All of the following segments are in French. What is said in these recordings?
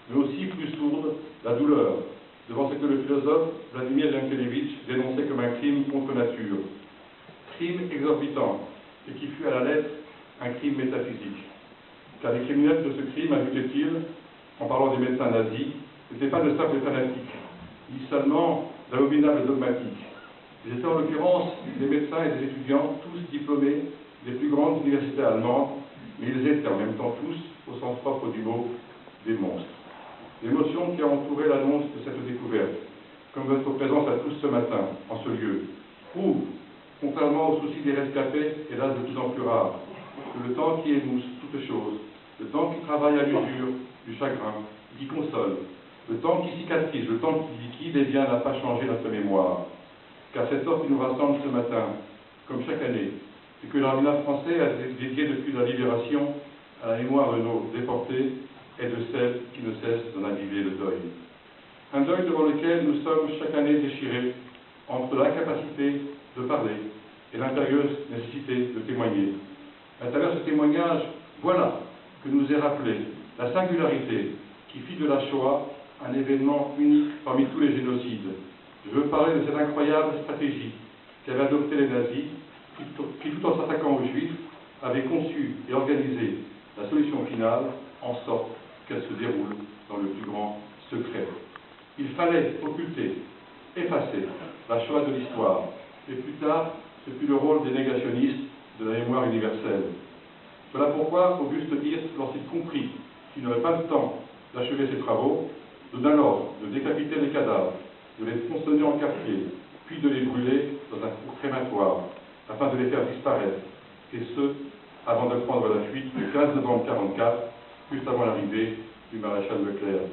mais aussi plus sourde, la douleur, devant ce que le philosophe Vladimir Yankelevitch dénonçait comme un crime contre nature. Crime exorbitant, et qui fut à la lettre un crime métaphysique. Car les criminels de ce crime, ajoutait-il, en parlant des médecins nazis, n'étaient pas de simples fanatiques, ni seulement d'abominables dogmatiques. Ils étaient en l'occurrence des médecins et des étudiants, tous diplômés des plus grandes universités allemandes, mais ils étaient en même temps tous, au sens propre du mot, des monstres. L'émotion qui a entouré l'annonce de cette découverte, comme votre présence à tous ce matin, en ce lieu, prouve, contrairement aux soucis des rescapés, hélas de plus en plus rares, que le temps qui émousse toutes choses, le temps qui travaille à l'usure du chagrin, qui console, le temps qui cicatrise, le temps qui liquide, eh bien, n'a pas changé notre mémoire. Car cette heure qui nous rassemble ce matin, comme chaque année, et que l'armée français a dédié depuis la libération à la mémoire de nos déportés et de celles qui ne cessent d'en aviver le deuil. Un deuil devant lequel nous sommes chaque année déchirés entre l'incapacité de parler et l'impérieuse nécessité de témoigner. À travers ce témoignage, voilà que nous est rappelé la singularité qui fit de la Shoah un événement unique parmi tous les génocides. Je veux parler de cette incroyable stratégie qu'avaient adoptée les nazis, qui tout en s'attaquant aux Juifs, avaient conçu et organisé la solution finale en sorte qu'elle se déroule dans le plus grand secret. Il fallait occulter, effacer la Shoah de l'histoire, et plus tard, ce fut le rôle des négationnistes de la mémoire universelle. Voilà pourquoi Auguste Hirth, lorsqu'il comprit qu'il n'aurait pas le temps d'achever ses travaux, donna l'ordre de décapiter les cadavres, de les tronçonner en quartier, puis de les brûler dans un four crématoire, afin de les faire disparaître, et ce, avant de prendre la fuite le 15 novembre 1944, juste avant l'arrivée du maréchal Leclerc.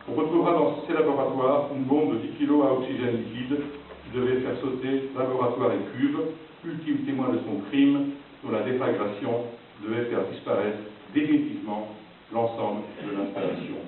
On retrouvera dans ces laboratoires une bombe de 10 kg à oxygène liquide qui devait faire sauter laboratoire et cuve, ultime témoin de son crime, dont la déflagration devait faire disparaître définitivement l'ensemble de l'installation.